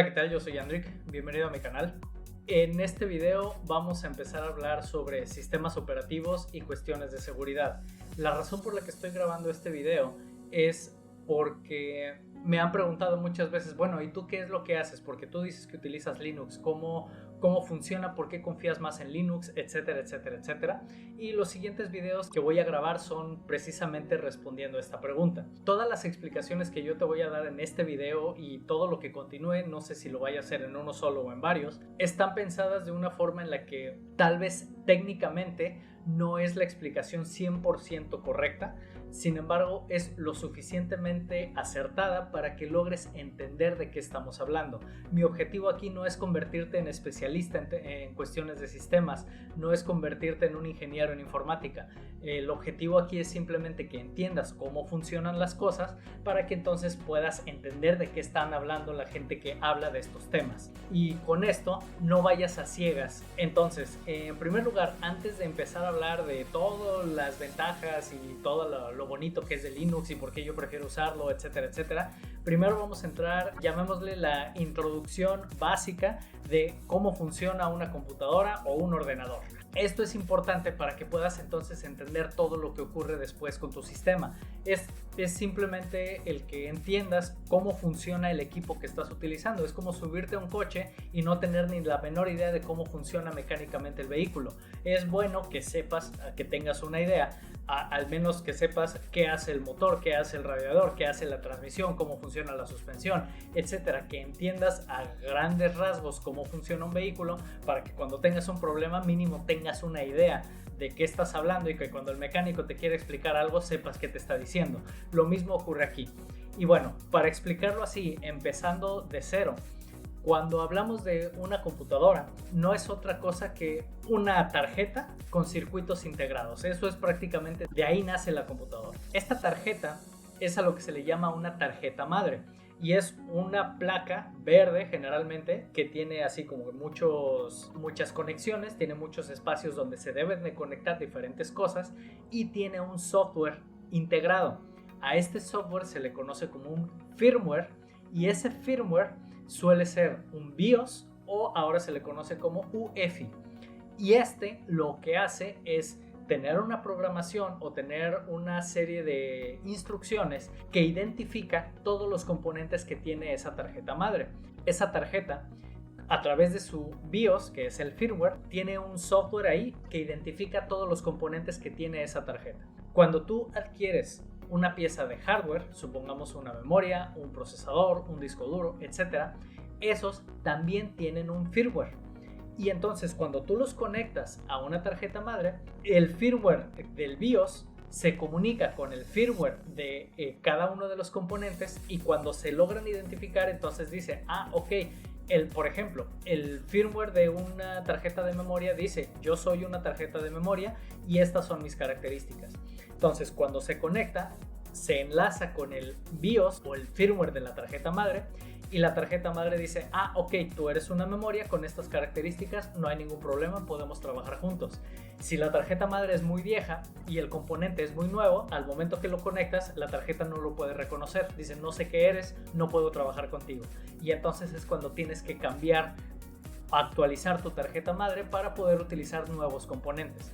Hola, ¿qué tal? Yo soy Andrick, bienvenido a mi canal. En este video vamos a empezar a hablar sobre sistemas operativos y cuestiones de seguridad. La razón por la que estoy grabando este video es porque me han preguntado muchas veces, bueno, ¿y tú qué es lo que haces? Porque tú dices que utilizas Linux, ¿cómo funciona? ¿Por qué confías más en Linux? Etcétera, etcétera, etcétera. Y los siguientes videos que voy a grabar son precisamente respondiendo a esta pregunta. Todas las explicaciones que yo te voy a dar en este video y todo lo que continúe, no sé si lo vaya a hacer en uno solo o en varios, están pensadas de una forma en la que tal vez técnicamente no es la explicación 100% correcta. Sin embargo, es lo suficientemente acertada para que logres entender de qué estamos hablando. Mi objetivo aquí no es convertirte en especialista en cuestiones de sistemas, no es convertirte en un ingeniero en informática. El objetivo aquí es simplemente que entiendas cómo funcionan las cosas para que entonces puedas entender de qué están hablando la gente que habla de estos temas. Y con esto no vayas a ciegas. Entonces, en primer lugar, antes de empezar a hablar de todas las ventajas y todo lo bonito que es de Linux y por qué yo prefiero usarlo, etcétera, etcétera, primero vamos a entrar, llamémosle la introducción básica de cómo funciona una computadora o un ordenador. Esto es importante para que puedas entonces entender todo lo que ocurre después con tu sistema. Es simplemente el que entiendas cómo funciona el equipo que estás utilizando. Es como subirte a un coche y no tener ni la menor idea de cómo funciona mecánicamente el vehículo. Es bueno que sepas, que tengas una idea, al menos que sepas qué hace el motor, qué hace el radiador, qué hace la transmisión, cómo funciona la suspensión, etcétera. Que entiendas a grandes rasgos cómo funciona un vehículo para que cuando tengas un problema mínimo tengas una idea de qué estás hablando y que cuando el mecánico te quiere explicar algo sepas qué te está diciendo. Lo mismo ocurre aquí. Y bueno, para explicarlo así, empezando de cero, cuando hablamos de una computadora, no es otra cosa que una tarjeta con circuitos integrados. Eso es prácticamente, de ahí nace la computadora. Esta tarjeta es a lo que se le llama una tarjeta madre. Y es una placa verde generalmente que tiene así como muchas conexiones, tiene muchos espacios donde se deben de conectar diferentes cosas y tiene un software integrado. A este software se le conoce como un firmware y ese firmware suele ser un BIOS o ahora se le conoce como UEFI. Y lo que hace es tener una programación o tener una serie de instrucciones que identifica todos los componentes que tiene esa tarjeta madre. Esa tarjeta, a través de su BIOS, que es el firmware, tiene un software ahí que identifica todos los componentes que tiene esa tarjeta. Cuando tú adquieres una pieza de hardware, supongamos una memoria, un procesador, un disco duro, etc., esos también tienen un firmware. Y entonces cuando tú los conectas a una tarjeta madre, el firmware del BIOS se comunica con el firmware de cada uno de los componentes y cuando se logran identificar, entonces dice, ok, por ejemplo, el firmware de una tarjeta de memoria dice, yo soy una tarjeta de memoria y estas son mis características. Entonces cuando se conecta, se enlaza con el BIOS o el firmware de la tarjeta madre y la tarjeta madre dice, ok, tú eres una memoria con estas características, no hay ningún problema, podemos trabajar juntos. Si la tarjeta madre es muy vieja y el componente es muy nuevo, al momento que lo conectas, la tarjeta no lo puede reconocer, dice, no sé qué eres, no puedo trabajar contigo. Y entonces es cuando tienes que actualizar tu tarjeta madre para poder utilizar nuevos componentes.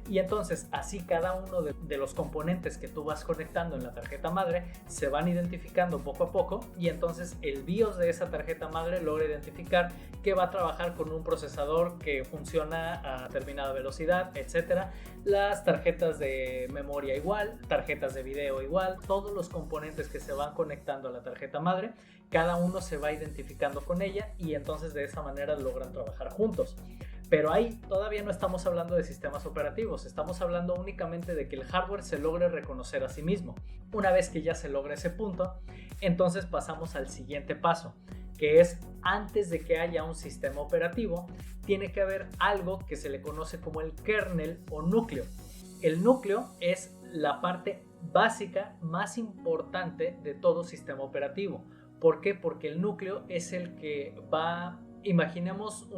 Y entonces así cada uno de los componentes que tú vas conectando en la tarjeta madre se van identificando poco a poco y entonces el BIOS de esa tarjeta madre logra identificar que va a trabajar con un procesador que funciona a determinada velocidad, etc. Las tarjetas de memoria igual, tarjetas de video igual, todos los componentes que se van conectando a la tarjeta madre, cada uno se va identificando con ella y entonces de esa manera logran trabajar juntos. Pero ahí todavía no estamos hablando de sistemas operativos, estamos hablando únicamente de que el hardware se logre reconocer a sí mismo. Una vez que ya se logra ese punto, entonces pasamos al siguiente paso, que es antes de que haya un sistema operativo, tiene que haber algo que se le conoce como el kernel o núcleo. El núcleo es la parte básica más importante de todo sistema operativo. ¿Por qué? Porque el núcleo es el que imaginemos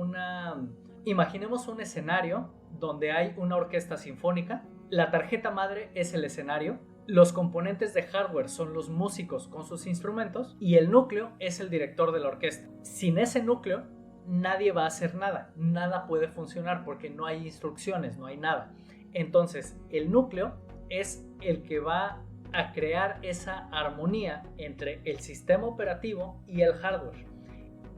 un escenario donde hay una orquesta sinfónica. La tarjeta madre es el escenario Los componentes de hardware son los músicos con sus instrumentos y el núcleo es el director de la orquesta. Sin ese núcleo, nadie va a hacer nada, nada puede funcionar porque no hay instrucciones, no hay nada. Entonces, el núcleo es el que va a crear esa armonía entre el sistema operativo y el hardware.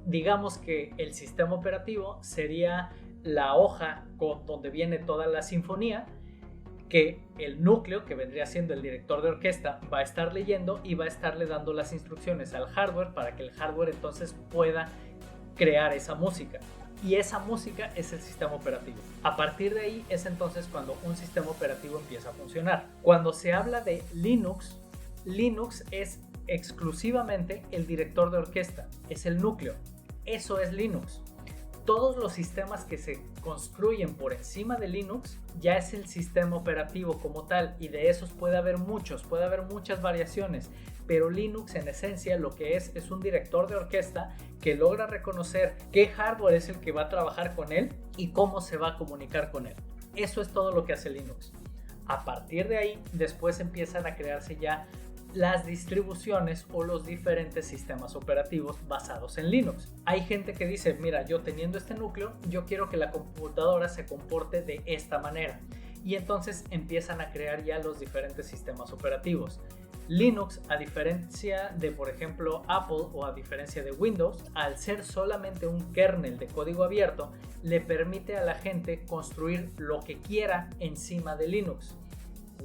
Digamos que el sistema operativo sería la hoja donde viene toda la sinfonía, que el núcleo, que vendría siendo el director de orquesta, va a estar leyendo y va a estarle dando las instrucciones al hardware para que el hardware entonces pueda crear esa música. Y esa música es el sistema operativo. A partir de ahí es entonces cuando un sistema operativo empieza a funcionar. Cuando se habla de Linux, Linux es exclusivamente el director de orquesta, es el núcleo. Eso es Linux. Todos los sistemas que se construyen por encima de Linux ya es el sistema operativo como tal, y de esos puede haber muchas variaciones, pero Linux en esencia lo que es un director de orquesta que logra reconocer qué hardware es el que va a trabajar con él y cómo se va a comunicar con él. Eso es todo lo que hace Linux. A partir de ahí, después empiezan a crearse ya las distribuciones o los diferentes sistemas operativos basados en Linux. Hay gente que dice, mira, yo teniendo este núcleo, yo quiero que la computadora se comporte de esta manera. Y entonces empiezan a crear ya los diferentes sistemas operativos. Linux, a diferencia de, por ejemplo, Apple o a diferencia de Windows, al ser solamente un kernel de código abierto, le permite a la gente construir lo que quiera encima de Linux.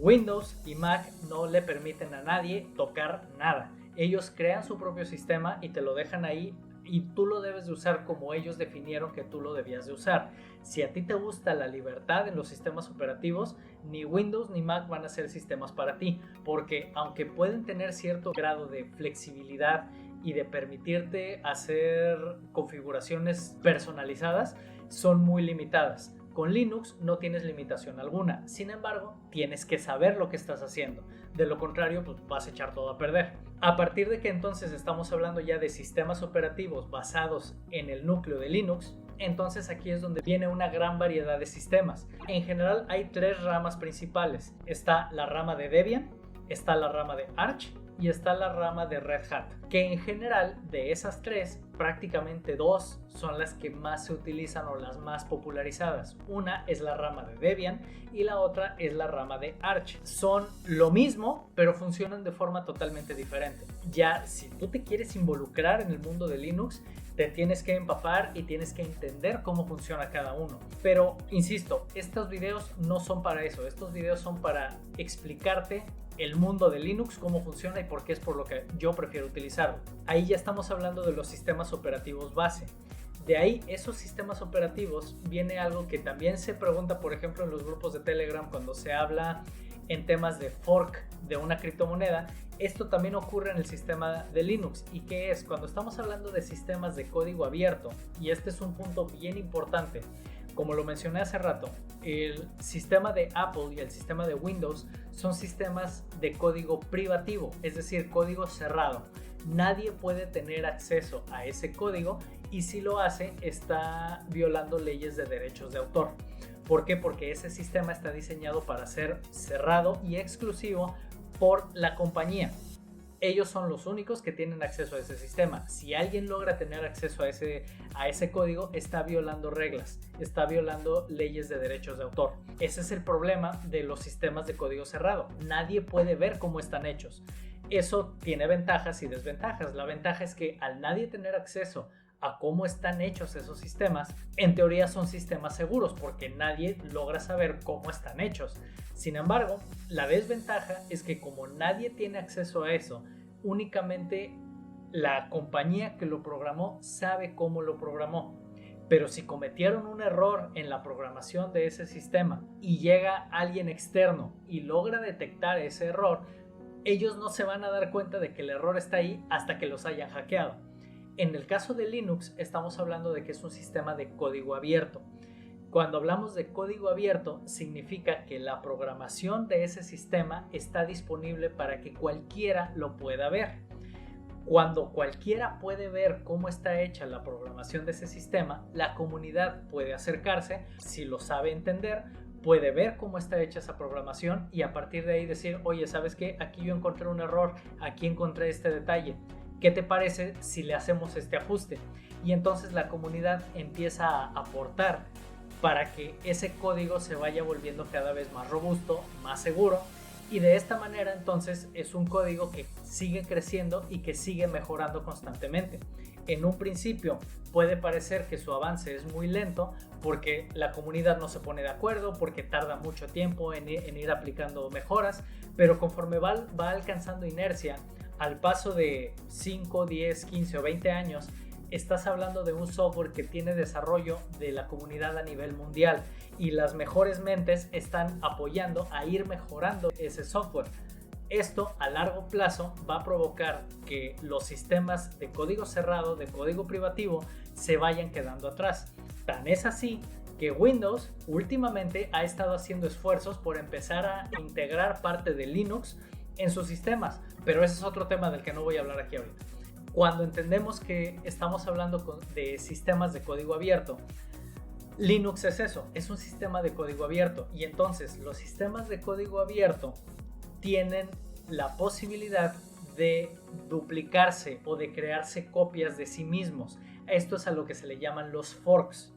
Windows y Mac no le permiten a nadie tocar nada. Ellos crean su propio sistema y te lo dejan ahí y tú lo debes de usar como ellos definieron que tú lo debías de usar. Si a ti te gusta la libertad en los sistemas operativos, ni Windows ni Mac van a ser sistemas para ti, porque aunque pueden tener cierto grado de flexibilidad y de permitirte hacer configuraciones personalizadas, son muy limitadas. Con Linux no tienes limitación alguna, sin embargo, tienes que saber lo que estás haciendo. De lo contrario, pues vas a echar todo a perder. A partir de que entonces estamos hablando ya de sistemas operativos basados en el núcleo de Linux, entonces aquí es donde viene una gran variedad de sistemas. En general hay tres ramas principales. Está la rama de Debian, está la rama de Arch y está la rama de Red Hat, que en general de esas tres prácticamente dos son las que más se utilizan o las más popularizadas. Una es la rama de Debian y la otra es la rama de Arch. Son lo mismo, pero funcionan de forma totalmente diferente. Ya si tú te quieres involucrar en el mundo de Linux, te tienes que empapar y tienes que entender cómo funciona cada uno. Pero insisto, estos videos no son para eso. Estos videos son para explicarte el mundo de Linux, cómo funciona y por qué es por lo que yo prefiero utilizarlo. Ahí ya estamos hablando de los sistemas operativos base. De ahí, esos sistemas operativos, viene algo que también se pregunta, por ejemplo, en los grupos de Telegram cuando se habla en temas de fork de una criptomoneda. Esto también ocurre en el sistema de Linux. ¿Y qué es? Cuando estamos hablando de sistemas de código abierto, y este es un punto bien importante, como lo mencioné hace rato, el sistema de Apple y el sistema de Windows son sistemas de código privativo, es decir, código cerrado. Nadie puede tener acceso a ese código y si lo hace está violando leyes de derechos de autor. ¿Por qué? Porque ese sistema está diseñado para ser cerrado y exclusivo por la compañía. Ellos son los únicos que tienen acceso a ese sistema. Si alguien logra tener acceso a ese código, está violando reglas, está violando leyes de derechos de autor. Ese es el problema de los sistemas de código cerrado. Nadie puede ver cómo están hechos. Eso tiene ventajas y desventajas. La ventaja es que al nadie tener acceso a cómo están hechos esos sistemas, en teoría son sistemas seguros porque nadie logra saber cómo están hechos. Sin embargo, la desventaja es que como nadie tiene acceso a eso, únicamente la compañía que lo programó sabe cómo lo programó. Pero si cometieron un error en la programación de ese sistema y llega alguien externo y logra detectar ese error, ellos no se van a dar cuenta de que el error está ahí hasta que los hayan hackeado. En el caso de Linux estamos hablando de que es un sistema de código abierto. Cuando hablamos de código abierto significa que la programación de ese sistema está disponible para que cualquiera lo pueda ver. Cuando cualquiera puede ver cómo está hecha la programación de ese sistema, la comunidad puede acercarse, si lo sabe entender, puede ver cómo está hecha esa programación y a partir de ahí decir, oye, ¿sabes qué? Aquí yo encontré un error, aquí encontré este detalle. ¿Qué te parece si le hacemos este ajuste? Y entonces la comunidad empieza a aportar para que ese código se vaya volviendo cada vez más robusto, más seguro, y de esta manera entonces es un código que sigue creciendo y que sigue mejorando constantemente. En un principio puede parecer que su avance es muy lento porque la comunidad no se pone de acuerdo, porque tarda mucho tiempo en ir aplicando mejoras, pero conforme va alcanzando inercia, al paso de 5, 10, 15 o 20 años, estás hablando de un software que tiene desarrollo de la comunidad a nivel mundial y las mejores mentes están apoyando a ir mejorando ese software. Esto a largo plazo va a provocar que los sistemas de código cerrado, de código privativo, se vayan quedando atrás. Tan es así que Windows últimamente ha estado haciendo esfuerzos por empezar a integrar parte de Linux en sus sistemas, pero ese es otro tema del que no voy a hablar aquí ahorita. Cuando entendemos que estamos hablando de sistemas de código abierto, Linux es eso, es un sistema de código abierto, y entonces los sistemas de código abierto tienen la posibilidad de duplicarse o de crearse copias de sí mismos. Esto es a lo que se le llaman los forks.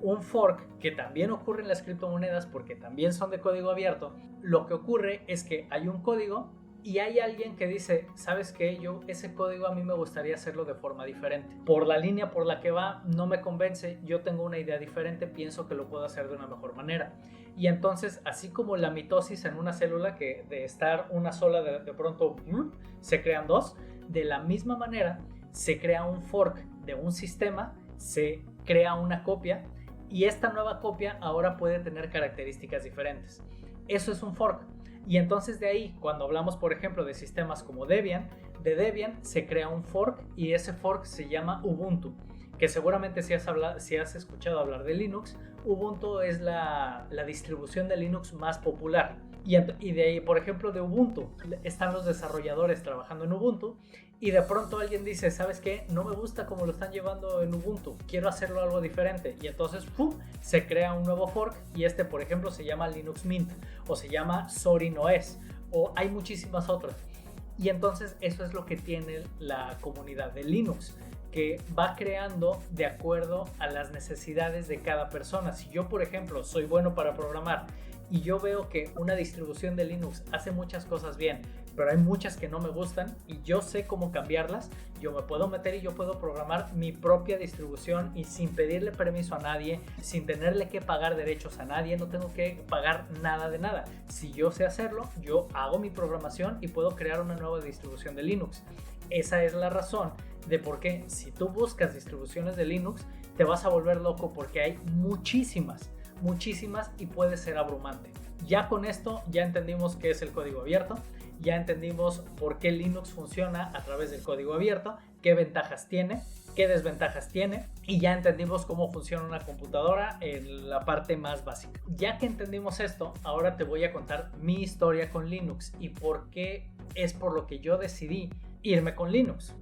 Un fork, que también ocurre en las criptomonedas porque también son de código abierto, lo que ocurre es que hay un código y hay alguien que dice, ¿sabes qué? Ese código a mí me gustaría hacerlo de forma diferente. Por la línea por la que va no me convence, yo tengo una idea diferente, pienso que lo puedo hacer de una mejor manera. Y entonces, así como la mitosis en una célula, que de estar una sola de pronto se crean dos, de la misma manera se crea un fork de un sistema, se crea una copia y esta nueva copia ahora puede tener características diferentes. Eso es un fork. Y entonces de ahí, cuando hablamos por ejemplo de sistemas como Debian, de Debian se crea un fork y ese fork se llama Ubuntu, que seguramente si has escuchado hablar de Linux, Ubuntu es la distribución de Linux más popular. Y de ahí, por ejemplo, de Ubuntu, están los desarrolladores trabajando en Ubuntu y de pronto alguien dice, ¿sabes qué? No me gusta cómo lo están llevando en Ubuntu, quiero hacerlo algo diferente. Y entonces se crea un nuevo fork y por ejemplo, se llama Linux Mint o se llama Zorin OS o hay muchísimas otras. Y entonces eso es lo que tiene la comunidad de Linux, que va creando de acuerdo a las necesidades de cada persona. Si yo, por ejemplo, soy bueno para programar y yo veo que una distribución de Linux hace muchas cosas bien, pero hay muchas que no me gustan y yo sé cómo cambiarlas, yo me puedo meter y yo puedo programar mi propia distribución y sin pedirle permiso a nadie, sin tenerle que pagar derechos a nadie, no tengo que pagar nada de nada. Si yo sé hacerlo, yo hago mi programación y puedo crear una nueva distribución de Linux. Esa es la razón de por qué si tú buscas distribuciones de Linux te vas a volver loco, porque hay muchísimas y puede ser abrumante. Ya con esto ya entendimos qué es el código abierto, ya entendimos por qué Linux funciona a través del código abierto, qué ventajas tiene, qué desventajas tiene, y ya entendimos cómo funciona una computadora en la parte más básica. Ya que entendimos esto, ahora te voy a contar mi historia con Linux y por qué es por lo que yo decidí irme con Linux.